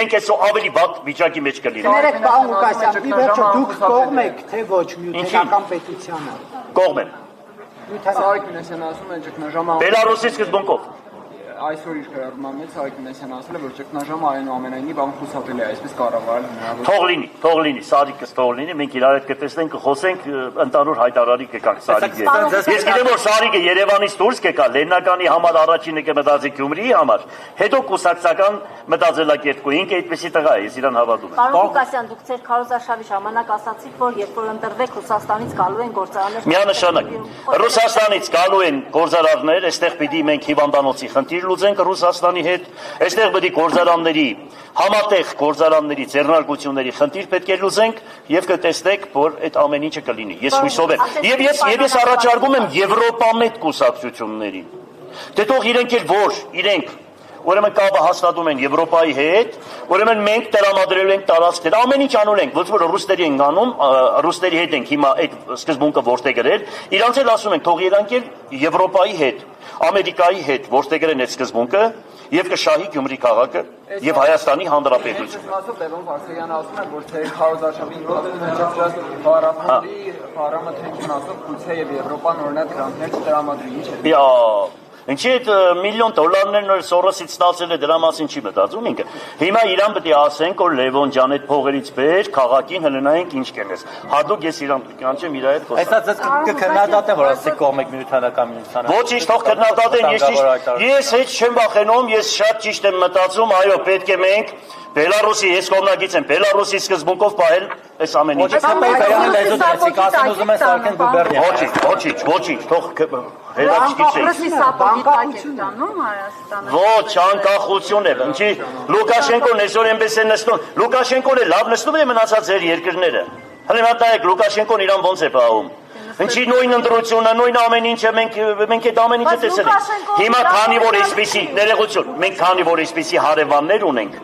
Մենք այսօր ավելի վատ վիճակի մեջ կլինենք։ Ներեք, պարոն Ղուկասյան, ի վերջո դուք կողմ եք, թե ոչ նյութերական պետությանը։ Կողմ եմ։ Սարիկ Մինասյանն ասում է ճգնաժամը Բելարուսի սկզբունքով։ այսօր իր գրառմամից Սարիկ Մինասյանն ասել է, որ ճգնաժամը այնուամենայնիվ անխուսափելի է, այսպես կառավարել հնարավոր։ Թող լինի, Սարիկս թող լինի, մենք իրար հետ կտեսնենք, կխոսենք, ընդհանուր հայտարարի կգանք Սարիկի։ Ես գիտեմ, որ Սարիկը Երևանից դուրս կեկա, Լեննականի համար առաջինը կմտածի Գյումրիի համար, հետո կուսակցական մտածելակերպ ինքը այդպեսի տղա է, ես իրան հավատում եմ։ Պարոն Ղուկասյան, դուք ձեր քարոզարշավի ժամանակ ասացիք, որ երբ որ ընտրվեք Ռուսաստանից գալու են գործարաններ։ Միանշանակ Ռուսաստանից գալու են գործարարներ, այստեղ պիտի մենք հիվանդանոցի խնդիր լուծենք Ռուսաստանի հետ, այստեղ պետք է գործարանների համատեղ գործարանների ձեռնարկությունների խնդիր պետք է լուծենք եւ կտեսնեք, որ այդ ամեն ինչը կլինի։ Ես հույսով եմ։ Եվ ես առաջարկում եմ Եվրոպամետ կուսակցություններին։ Դե թող իրենք էլ որ իրենք ուրեմն կապը հաստատում են Եվրոպայի հետ, ուրեմն մենք տրամադրելու ենք տարածքներ, ամեն ինչ անում ենք, ոչ որ ռուսների ենք անում, ռուսների հետ ենք հիմա այդ սկզբունքը որտե գրել, իրանց էլ ասում ենք, թող իրանք էլ Եվրոպայի հետ, Ամերիկայի հետ որտե գրեն այդ սկզբունքը եւ կշահի Գյումրի քաղաքը եւ Հայաստանի Հանրապետությունը։ Մասով Լևոն Վարդանյանը ասում է, որ թե քարոզարշավի բարապետի մասով գուցե եւ Եվրոպան օրինակ գրանտներ չտրամադրի, ինչ է։ Ինչի այդ միլիոն դոլարներն որ Սորոսից ստացել է դրա մասին չի մտածում ինքը։ Հիմա իրան պետք է ասենք, որ Լևոն ջան այդ փողերից բեր, քաղաքին հննայենք ինչ կենես։ Հատուկ ես իրան կանչեմ իր հետ խոսեմ։ Այսինքն կքննադատեն, որ ասեք կողմ եք միութանական միությանը։ Ոչինչ, թող քննադատեն, ես հետ չեմ վախենում, ես շատ ճիշտ եմ մտածում, այո, պետք է մենք Բելարուսի ես կողմնակից եմ, Բելարուսի սկզբունքով պահել այս ամեն ինչը։ Ոչինչ, թող Ոչ, անկախություն է, ինչի Լուկաշենկոն այսօր այնպես է նստում, Լուկաշենկոն է լավ նստում է մնացած ձեր երկրները։ Հələ մտայեք Լուկաշենկոն իրան ոնց է պահում։ Ինչի նույն ընտրությունը, նույն ամեն ինչը մենք այդ ամեն ինչը տեսել ենք։ Հիմա քանի որ այսպիսի ներողություն, մենք քանի որ այսպիսի հարևաններ ունենք։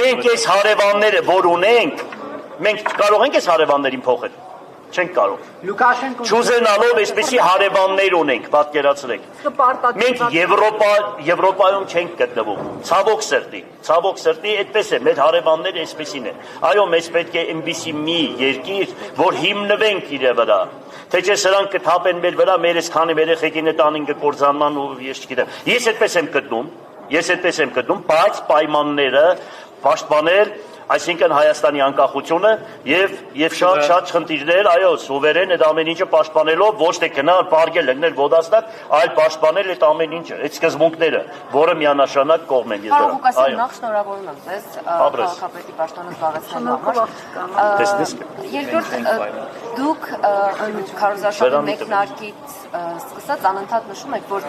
Մենք այս հարևանները որ ունենք, մենք կարող ենք այս հարևաններին փոխել։ Չենք կարող։ Չուզենալով այսպիսի հարևաններ ունենք, պատկերացրեք։ Մենք Եվրոպայում չենք գտնվում։ Ցավոք սրտի, այդպես է, մեր հարևանները այսպեսին են։ Այո, մեզ պետք է այնպիսի մի երկիր, որ հիմնվենք իր վրա։ Թե չէ սրանք կթափեն մեր վրա, մեր այս քանի երեխեքին տանին կկործանման ու ես չգիտեմ։ Ես այդպես եմ գտնում, բայց պայմանները պաշտպանել այսինքն Հայաստանի անկախությունը եւ շատ խնդիրներ, այո, սուվերեն այդ ամեն ինչը պաշտպանելով ոչ թե գնալ, պարգել, ընկնել ոդաստակ, այլ պաշտպանել այդ ամեն ինչը, այդ սկզբունքները, որը միանշանակ կողմ են ես դրա։ Պարոն Ղուկասյան, նախ շնորհավորում եմ ձեզ քաղաքապետի պաշտոնը զբաղեցնելու համար։ Երկրորդ, դուք քարոզարշավի մեկնարկից սկսած անընդհատ նշում եք, որ